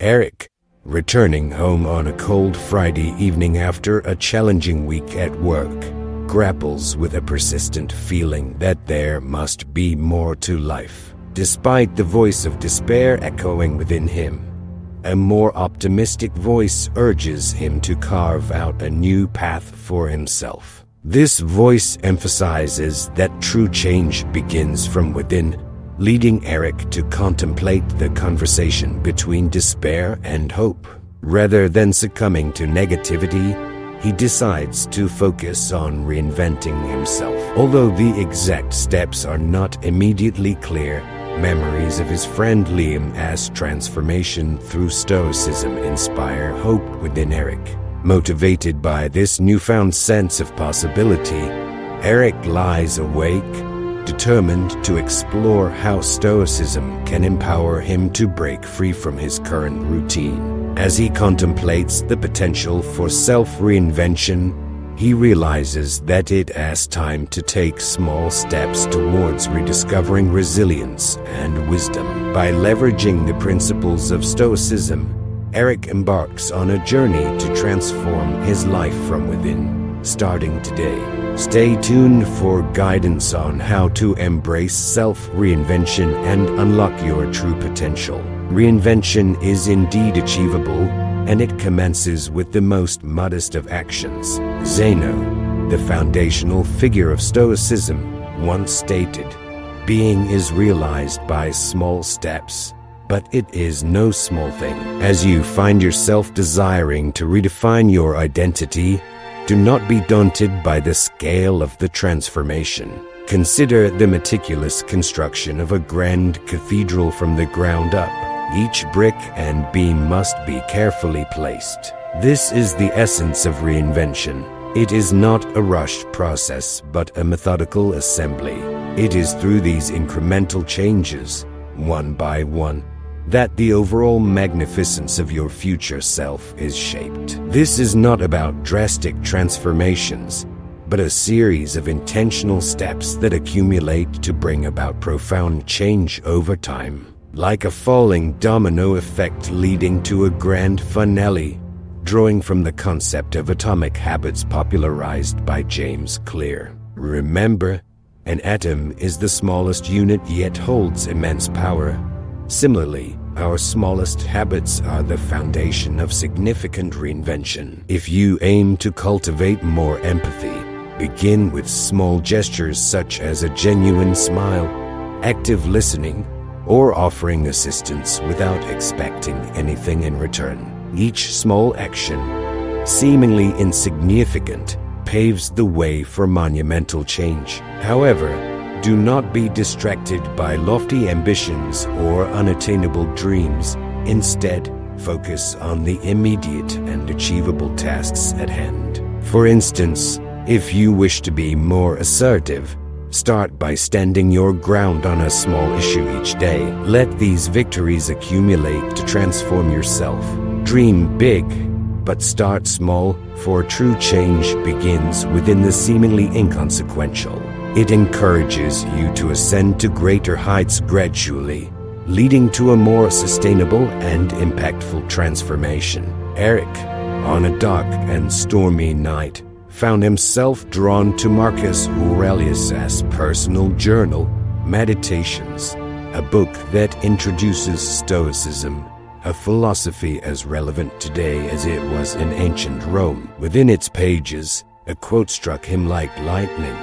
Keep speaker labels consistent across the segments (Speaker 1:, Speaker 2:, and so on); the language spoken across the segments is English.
Speaker 1: Eric, returning home on a cold Friday evening after a challenging week at work, grapples with a persistent feeling that there must be more to life. Despite the voice of despair echoing within him, a more optimistic voice urges him to carve out a new path for himself. This voice emphasizes that true change begins from within, leading Eric to contemplate the conversation between despair and hope. Rather than succumbing to negativity, he decides to focus on reinventing himself. Although the exact steps are not immediately clear, memories of his friend Liam's transformation through Stoicism inspire hope within Eric. Motivated by this newfound sense of possibility, Eric lies awake, determined to explore how Stoicism can empower him to break free from his current routine. As he contemplates the potential for self-reinvention, he realizes that it is time to take small steps towards rediscovering resilience and wisdom. By leveraging the principles of Stoicism, Eric embarks on a journey to transform his life from within, starting today. Stay tuned for guidance on how to embrace self-reinvention and unlock your true potential. Reinvention is indeed achievable, and it commences with the most modest of actions. Zeno, the foundational figure of Stoicism, once stated, "Being is realized by small steps, but it is no small thing." As you find yourself desiring to redefine your identity, do not be daunted by the scale of the transformation. Consider the meticulous construction of a grand cathedral from the ground up. Each brick and beam must be carefully placed. This is the essence of reinvention. It is not a rushed process, but a methodical assembly. It is through these incremental changes, one by one, that the overall magnificence of your future self is shaped. This is not about drastic transformations, but a series of intentional steps that accumulate to bring about profound change over time. Like a falling domino effect leading to a grand finale, drawing from the concept of atomic habits popularized by James Clear. Remember, an atom is the smallest unit yet holds immense power. Similarly, our smallest habits are the foundation of significant reinvention. If you aim to cultivate more empathy, begin with small gestures such as a genuine smile, active listening, or offering assistance without expecting anything in return. Each small action, seemingly insignificant, paves the way for monumental change. However, do not be distracted by lofty ambitions or unattainable dreams. Instead, focus on the immediate and achievable tasks at hand. For instance, if you wish to be more assertive, start by standing your ground on a small issue each day. Let these victories accumulate to transform yourself. Dream big, but start small, for true change begins within the seemingly inconsequential. It encourages you to ascend to greater heights gradually, leading to a more sustainable and impactful transformation. Eric, on a dark and stormy night, found himself drawn to Marcus Aurelius' personal journal, Meditations, a book that introduces Stoicism, a philosophy as relevant today as it was in ancient Rome. Within its pages, a quote struck him like lightning.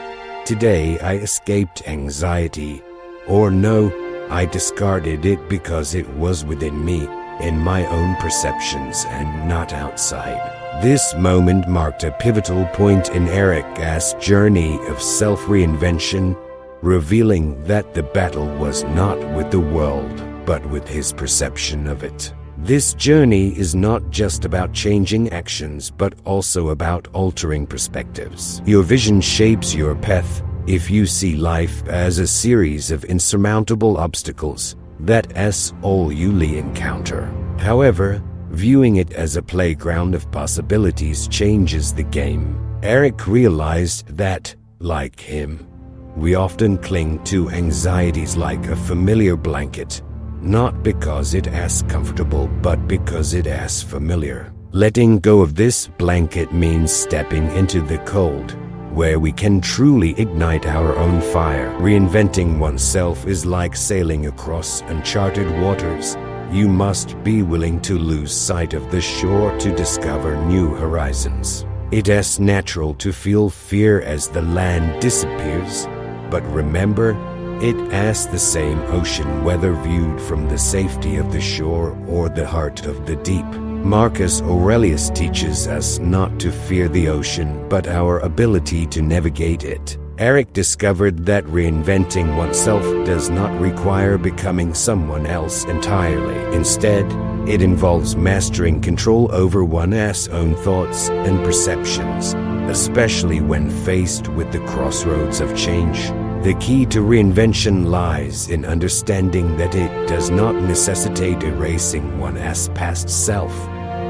Speaker 1: "Today I escaped anxiety," or "No, I discarded it because it was within me, in my own perceptions and not outside." This moment marked a pivotal point in Eric's journey of self-reinvention, revealing that the battle was not with the world, but with his perception of it. This journey is not just about changing actions, but also about altering perspectives. Your vision shapes your path. If you see life as a series of insurmountable obstacles, that is all you'll encounter. However, viewing it as a playground of possibilities changes the game. Eric realized that, like him, we often cling to anxieties like a familiar blanket, not because it is comfortable, but because it is familiar. Letting go of this blanket means stepping into the cold, where we can truly ignite our own fire. Reinventing oneself is like sailing across uncharted waters. You must be willing to lose sight of the shore to discover new horizons. It is natural to feel fear as the land disappears, but remember, it is the same ocean whether viewed from the safety of the shore or the heart of the deep. Marcus Aurelius teaches us not to fear the ocean, but our ability to navigate it. Eric discovered that reinventing oneself does not require becoming someone else entirely. Instead, it involves mastering control over one's own thoughts and perceptions, especially when faced with the crossroads of change. The key to reinvention lies in understanding that it does not necessitate erasing one's past self,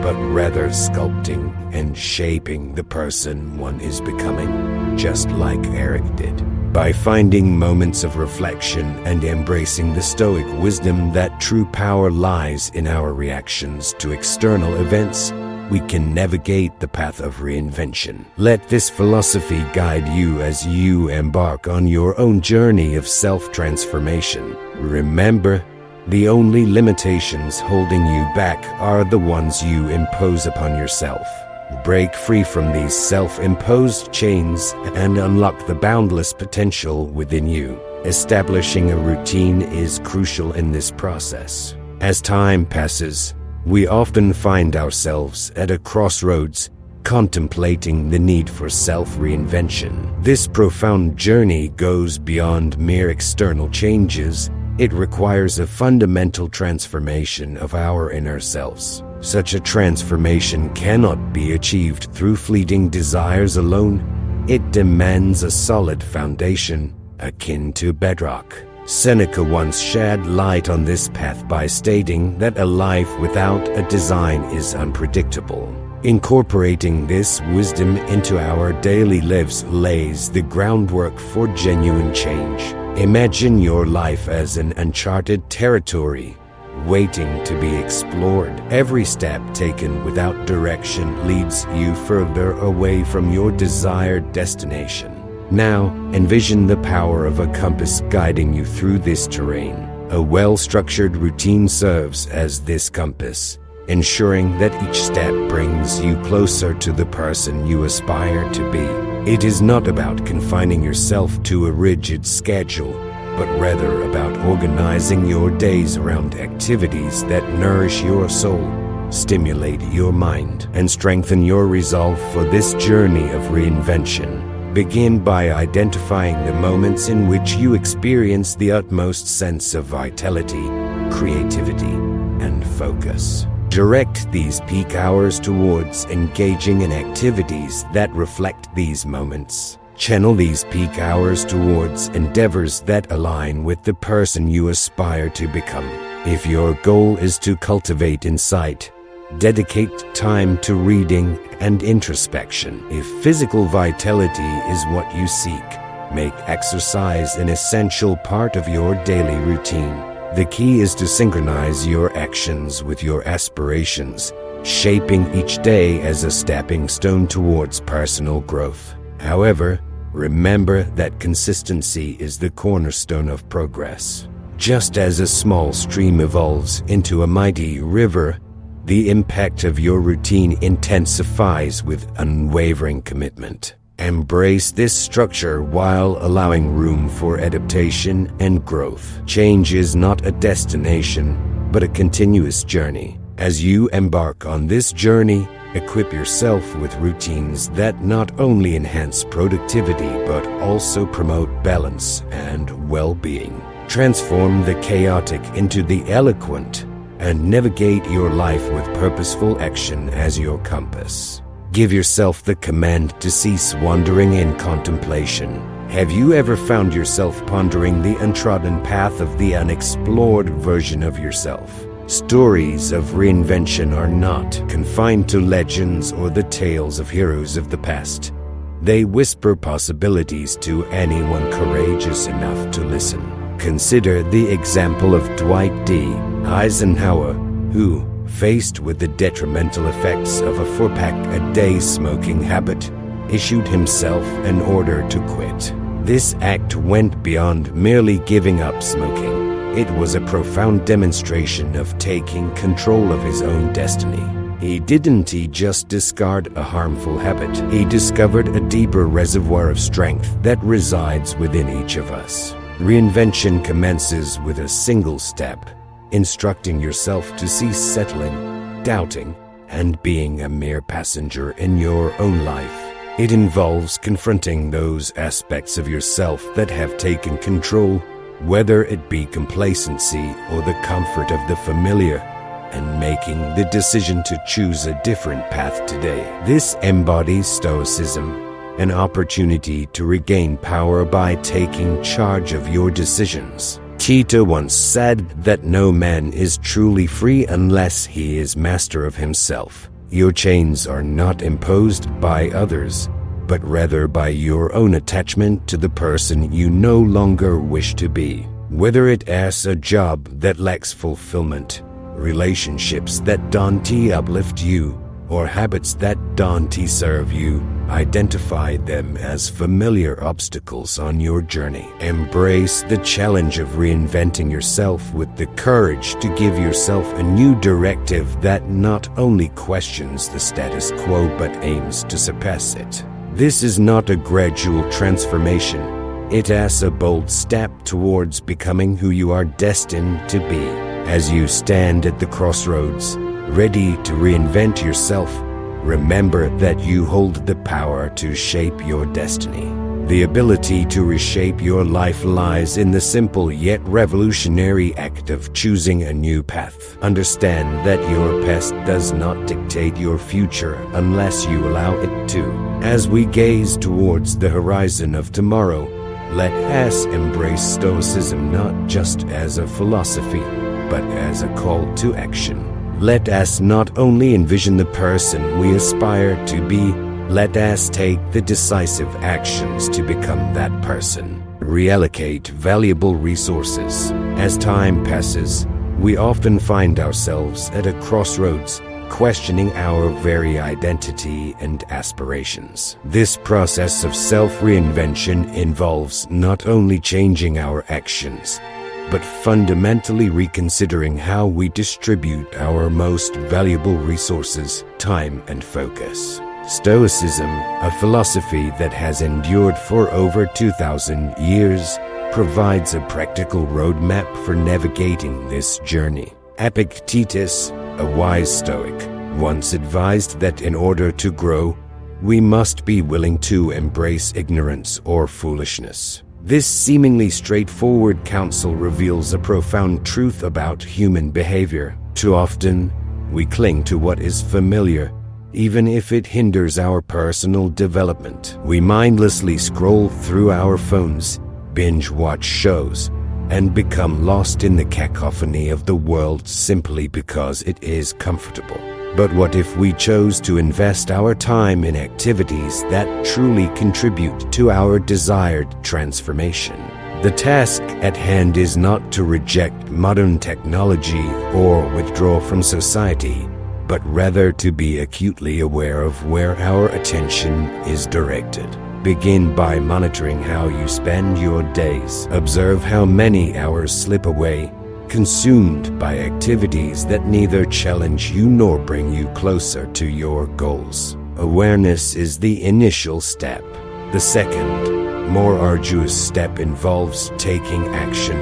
Speaker 1: but rather sculpting and shaping the person one is becoming, just like Eric did. By finding moments of reflection and embracing the Stoic wisdom that true power lies in our reactions to external events, we can navigate the path of reinvention. Let this philosophy guide you as you embark on your own journey of self-transformation. Remember, the only limitations holding you back are the ones you impose upon yourself. Break free from these self-imposed chains and unlock the boundless potential within you. Establishing a routine is crucial in this process. As time passes, we often find ourselves at a crossroads, contemplating the need for self-reinvention. This profound journey goes beyond mere external changes. It requires a fundamental transformation of our inner selves. Such a transformation cannot be achieved through fleeting desires alone. It demands a solid foundation, akin to bedrock. Seneca once shed light on this path by stating that a life without a design is unpredictable. Incorporating this wisdom into our daily lives lays the groundwork for genuine change. Imagine your life as an uncharted territory, waiting to be explored. Every step taken without direction leads you further away from your desired destination. Now, envision the power of a compass guiding you through this terrain. A well-structured routine serves as this compass, ensuring that each step brings you closer to the person you aspire to be. It is not about confining yourself to a rigid schedule, but rather about organizing your days around activities that nourish your soul, stimulate your mind, and strengthen your resolve for this journey of reinvention. Begin by identifying the moments in which you experience the utmost sense of vitality, creativity, and focus. Direct these peak hours towards engaging in activities that reflect these moments. Channel these peak hours towards endeavors that align with the person you aspire to become. If your goal is to cultivate insight, dedicate time to reading and introspection. If physical vitality is what you seek, make exercise an essential part of your daily routine. The key is to synchronize your actions with your aspirations, shaping each day as a stepping stone towards personal growth. However, remember that consistency is the cornerstone of progress. Just as a small stream evolves into a mighty river, the impact of your routine intensifies with unwavering commitment. Embrace this structure while allowing room for adaptation and growth. Change is not a destination, but a continuous journey. As you embark on this journey, equip yourself with routines that not only enhance productivity but also promote balance and well-being. Transform the chaotic into the eloquent, and navigate your life with purposeful action as your compass. Give yourself the command to cease wandering in contemplation. Have you ever found yourself pondering the untrodden path of the unexplored version of yourself? Stories of reinvention are not confined to legends or the tales of heroes of the past. They whisper possibilities to anyone courageous enough to listen. Consider the example of Dwight D. Eisenhower, who, faced with the detrimental effects of a 4-pack-a-day smoking habit, issued himself an order to quit. This act went beyond merely giving up smoking. It was a profound demonstration of taking control of his own destiny. He didn't just discard a harmful habit. He discovered a deeper reservoir of strength that resides within each of us. Reinvention commences with a single step, instructing yourself to cease settling, doubting, and being a mere passenger in your own life. It involves confronting those aspects of yourself that have taken control, whether it be complacency or the comfort of the familiar, and making the decision to choose a different path today. This embodies Stoicism, an opportunity to regain power by taking charge of your decisions. Tito once said that no man is truly free unless he is master of himself. Your chains are not imposed by others, but rather by your own attachment to the person you no longer wish to be. Whether it is a job that lacks fulfillment, relationships that don't uplift you, or habits that don't serve you, identify them as familiar obstacles on your journey. Embrace the challenge of reinventing yourself with the courage to give yourself a new directive that not only questions the status quo but aims to surpass it. This is not a gradual transformation. It is a bold step towards becoming who you are destined to be. As you stand at the crossroads, ready to reinvent yourself, remember that you hold the power to shape your destiny. The ability to reshape your life lies in the simple yet revolutionary act of choosing a new path. Understand that your past does not dictate your future unless you allow it to. As we gaze towards the horizon of tomorrow, let us embrace Stoicism not just as a philosophy, but as a call to action. Let us not only envision the person we aspire to be, let us take the decisive actions to become that person. Reallocate valuable resources. As time passes, we often find ourselves at a crossroads, questioning our very identity and aspirations. This process of self-reinvention involves not only changing our actions, but fundamentally reconsidering how we distribute our most valuable resources, time and focus. Stoicism, a philosophy that has endured for over 2,000 years, provides a practical roadmap for navigating this journey. Epictetus, a wise Stoic, once advised that in order to grow, we must be willing to embrace ignorance or foolishness. This seemingly straightforward counsel reveals a profound truth about human behavior. Too often, we cling to what is familiar, even if it hinders our personal development. We mindlessly scroll through our phones, binge-watch shows, and become lost in the cacophony of the world simply because it is comfortable. But what if we chose to invest our time in activities that truly contribute to our desired transformation? The task at hand is not to reject modern technology or withdraw from society, but rather to be acutely aware of where our attention is directed. Begin by monitoring how you spend your days. Observe how many hours slip away, consumed by activities that neither challenge you nor bring you closer to your goals. Awareness is the initial step. The second, more arduous step involves taking action,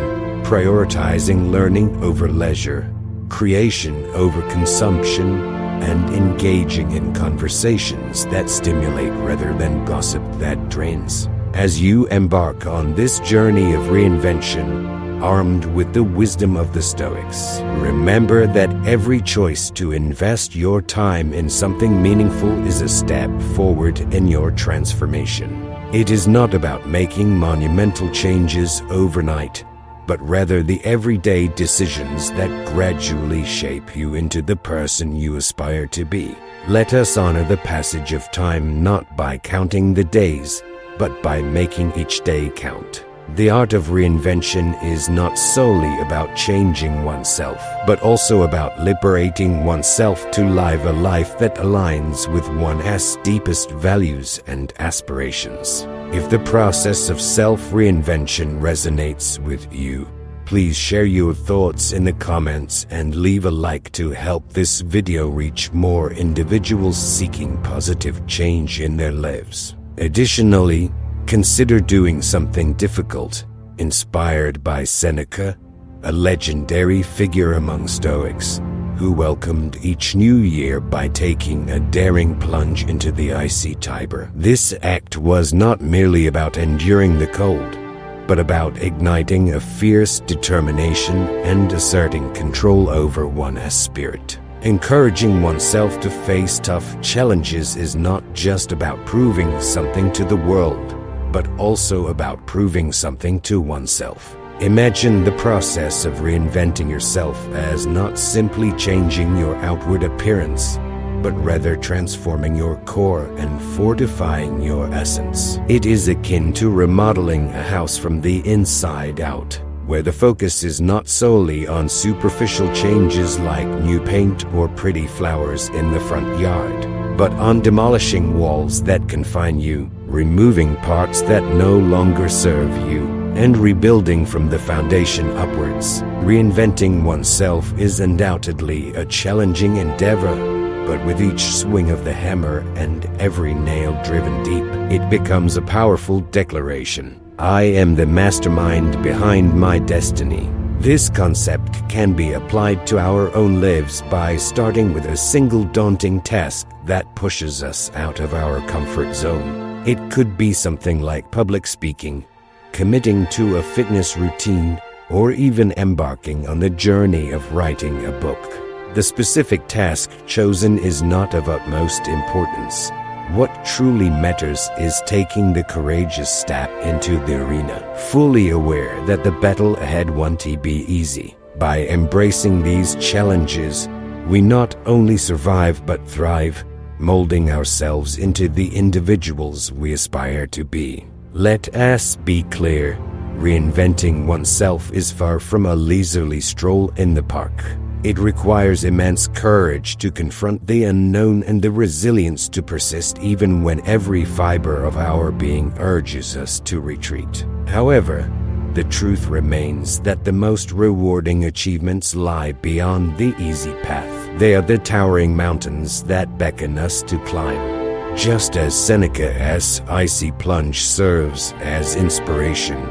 Speaker 1: prioritizing learning over leisure, creation over consumption, and engaging in conversations that stimulate rather than gossip that drains. As you embark on this journey of reinvention, armed with the wisdom of the Stoics, remember that every choice to invest your time in something meaningful is a step forward in your transformation. It is not about making monumental changes overnight, but rather the everyday decisions that gradually shape you into the person you aspire to be. Let us honor the passage of time not by counting the days, but by making each day count. The art of reinvention is not solely about changing oneself, but also about liberating oneself to live a life that aligns with one's deepest values and aspirations. If the process of self-reinvention resonates with you, please share your thoughts in the comments and leave a like to help this video reach more individuals seeking positive change in their lives. Additionally, consider doing something difficult, inspired by Seneca, a legendary figure among Stoics, who welcomed each new year by taking a daring plunge into the icy Tiber. This act was not merely about enduring the cold, but about igniting a fierce determination and asserting control over one's spirit. Encouraging oneself to face tough challenges is not just about proving something to the world, but also about proving something to oneself. Imagine the process of reinventing yourself as not simply changing your outward appearance, but rather transforming your core and fortifying your essence. It is akin to remodeling a house from the inside out, where the focus is not solely on superficial changes like new paint or pretty flowers in the front yard, but on demolishing walls that confine you, removing parts that no longer serve you, and rebuilding from the foundation upwards. Reinventing oneself is undoubtedly a challenging endeavor, but with each swing of the hammer and every nail driven deep, it becomes a powerful declaration. I am the mastermind behind my destiny. This concept can be applied to our own lives by starting with a single daunting task that pushes us out of our comfort zone. It could be something like public speaking, committing to a fitness routine, or even embarking on the journey of writing a book. The specific task chosen is not of utmost importance. What truly matters is taking the courageous step into the arena, fully aware that the battle ahead won't be easy. By embracing these challenges, we not only survive but thrive, molding ourselves into the individuals we aspire to be. Let us be clear, reinventing oneself is far from a leisurely stroll in the park. It requires immense courage to confront the unknown and the resilience to persist even when every fiber of our being urges us to retreat. However, the truth remains that the most rewarding achievements lie beyond the easy path. They are the towering mountains that beckon us to climb. Just as Seneca's icy plunge serves as inspiration,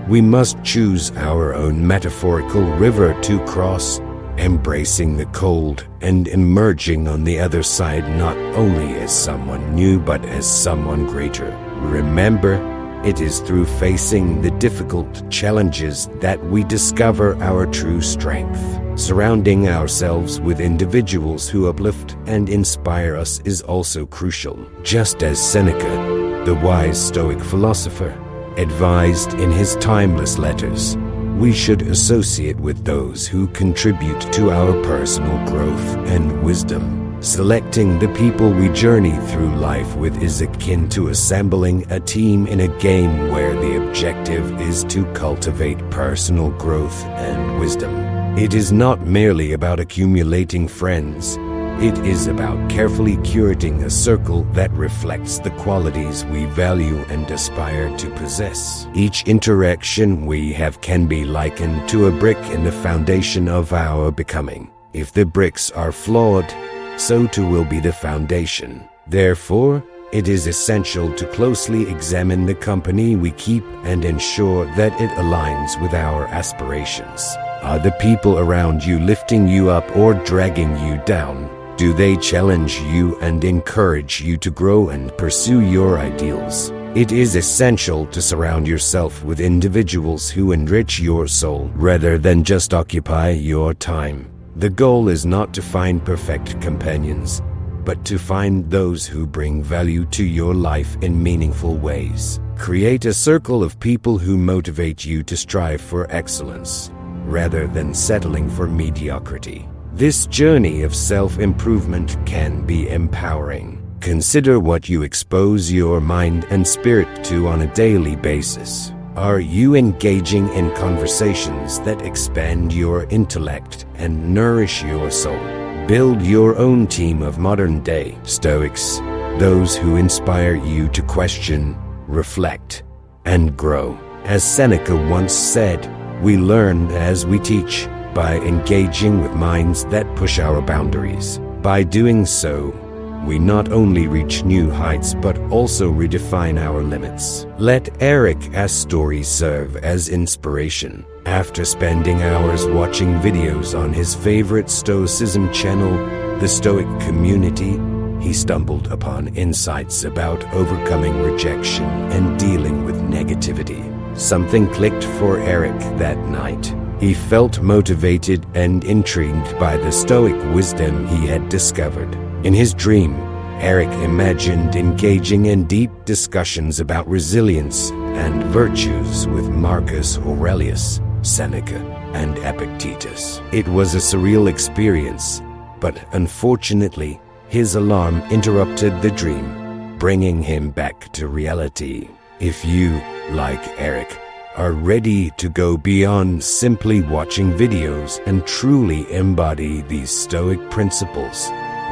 Speaker 1: we must choose our own metaphorical river to cross, embracing the cold and emerging on the other side not only as someone new but as someone greater. Remember, it is through facing the difficult challenges that we discover our true strength. Surrounding ourselves with individuals who uplift and inspire us is also crucial. Just as Seneca, the wise Stoic philosopher, advised in his timeless letters, we should associate with those who contribute to our personal growth and wisdom. Selecting the people we journey through life with is akin to assembling a team in a game where the objective is to cultivate personal growth and wisdom. It is not merely about accumulating friends. It is about carefully curating a circle that reflects the qualities we value and aspire to possess. Each interaction we have can be likened to a brick in the foundation of our becoming. If the bricks are flawed, so too will be the foundation. Therefore, it is essential to closely examine the company we keep and ensure that it aligns with our aspirations. Are the people around you lifting you up or dragging you down? Do they challenge you and encourage you to grow and pursue your ideals? It is essential to surround yourself with individuals who enrich your soul rather than just occupy your time. The goal is not to find perfect companions, but to find those who bring value to your life in meaningful ways. Create a circle of people who motivate you to strive for excellence, rather than settling for mediocrity. This journey of self-improvement can be empowering. Consider what you expose your mind and spirit to on a daily basis. Are you engaging in conversations that expand your intellect and nourish your soul? Build your own team of modern-day Stoics, those who inspire you to question, reflect, and grow. As Seneca once said, we learn as we teach, by engaging with minds that push our boundaries. By doing so, we not only reach new heights but also redefine our limits. Let Eric's story serve as inspiration. After spending hours watching videos on his favorite Stoicism channel, the Stoic Community, he stumbled upon insights about overcoming rejection and dealing with negativity. Something clicked for Eric that night. He felt motivated and intrigued by the Stoic wisdom he had discovered. In his dream, Eric imagined engaging in deep discussions about resilience and virtues with Marcus Aurelius, Seneca, and Epictetus. It was a surreal experience, but unfortunately, his alarm interrupted the dream, bringing him back to reality. If you, like Eric, are ready to go beyond simply watching videos and truly embody these Stoic principles,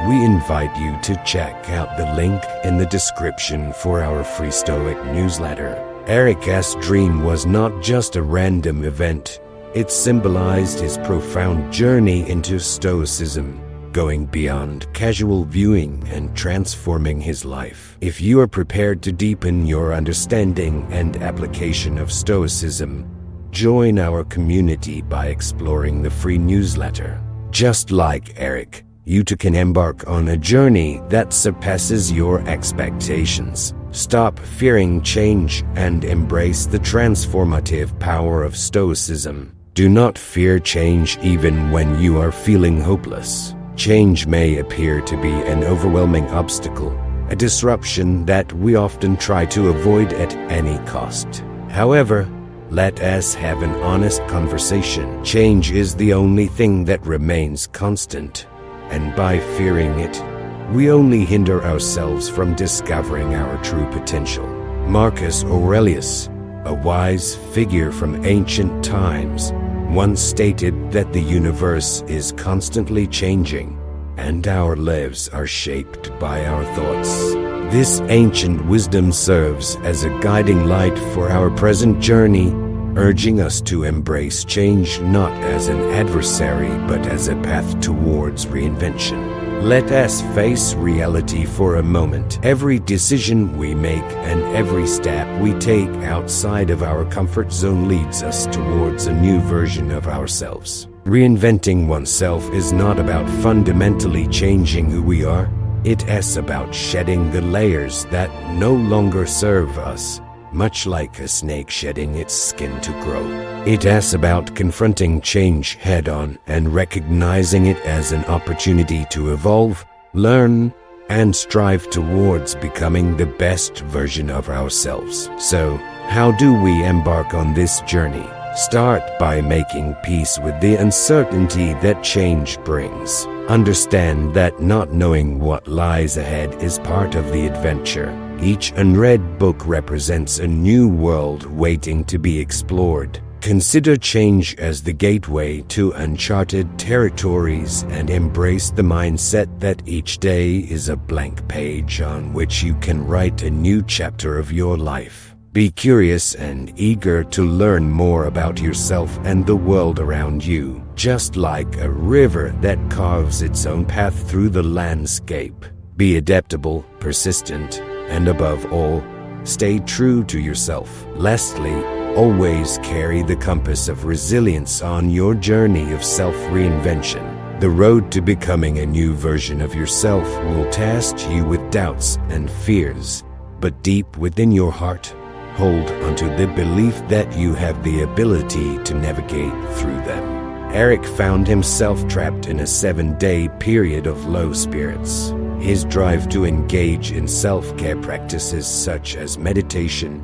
Speaker 1: we invite you to check out the link in the description for our free Stoic newsletter. Eric's dream was not just a random event. It symbolized his profound journey into Stoicism, going beyond casual viewing and transforming his life. If you are prepared to deepen your understanding and application of Stoicism, join our community by exploring the free newsletter. Just like Eric, you too can embark on a journey that surpasses your expectations. Stop fearing change and embrace the transformative power of Stoicism. Do not fear change even when you are feeling hopeless. Change may appear to be an overwhelming obstacle, a disruption that we often try to avoid at any cost. However, let us have an honest conversation. Change is the only thing that remains constant, and by fearing it, we only hinder ourselves from discovering our true potential. Marcus Aurelius, a wise figure from ancient times, once stated that the universe is constantly changing, and our lives are shaped by our thoughts. This ancient wisdom serves as a guiding light for our present journey, urging us to embrace change not as an adversary but as a path towards reinvention. Let us face reality for a moment. Every decision we make and every step we take outside of our comfort zone leads us towards a new version of ourselves. Reinventing oneself is not about fundamentally changing who we are. It is about shedding the layers that no longer serve us, much like a snake shedding its skin to grow. It is about confronting change head-on and recognizing it as an opportunity to evolve, learn, and strive towards becoming the best version of ourselves. So, how do we embark on this journey? Start by making peace with the uncertainty that change brings. Understand that not knowing what lies ahead is part of the adventure. Each unread book represents a new world waiting to be explored. Consider change as the gateway to uncharted territories and embrace the mindset that each day is a blank page on which you can write a new chapter of your life. Be curious and eager to learn more about yourself and the world around you, just like a river that carves its own path through the landscape. Be adaptable, persistent, and above all, stay true to yourself. Lastly, always carry the compass of resilience on your journey of self-reinvention. The road to becoming a new version of yourself will test you with doubts and fears, but deep within your heart, hold onto the belief that you have the ability to navigate through them. Eric found himself trapped in a 7-day period of low spirits. His drive to engage in self-care practices such as meditation,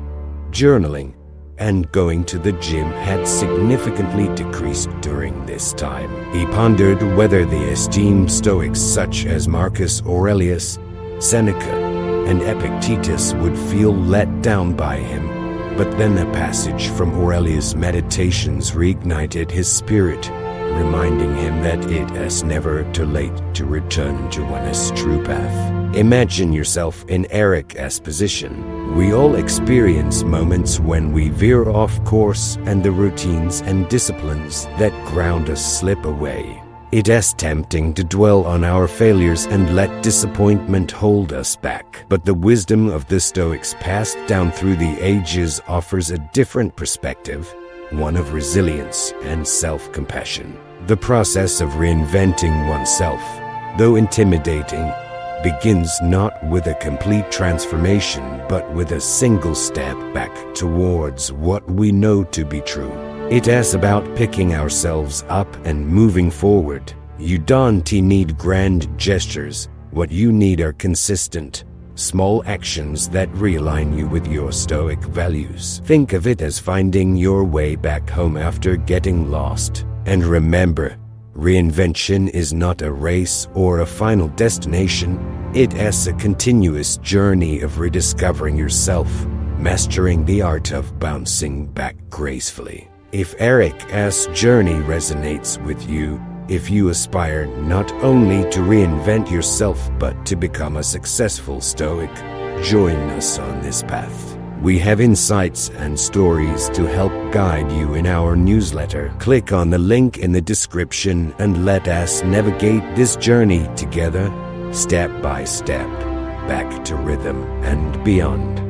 Speaker 1: journaling, and going to the gym had significantly decreased during this time. He pondered whether the esteemed Stoics such as Marcus Aurelius, Seneca, and Epictetus would feel let down by him, But then a passage from Aurelius' Meditations reignited his spirit, reminding him that it is never too late to return to one's true path. Imagine yourself in Eric's position. We all experience moments when we veer off course and the routines and disciplines that ground us slip away. It is tempting to dwell on our failures and let disappointment hold us back. But the wisdom of the Stoics passed down through the ages offers a different perspective, one of resilience and self-compassion. The process of reinventing oneself, though intimidating, begins not with a complete transformation but with a single step back towards what we know to be true. It is about picking ourselves up and moving forward. You don't need grand gestures. What you need are consistent, small actions that realign you with your Stoic values. Think of it as finding your way back home after getting lost. And remember, reinvention is not a race or a final destination. It is a continuous journey of rediscovering yourself, mastering the art of bouncing back gracefully. If Eric's journey resonates with you, if you aspire not only to reinvent yourself but to become a successful Stoic, join us on this path. We have insights and stories to help guide you in our newsletter. Click on the link in the description and let us navigate this journey together, step by step, back to rhythm and beyond.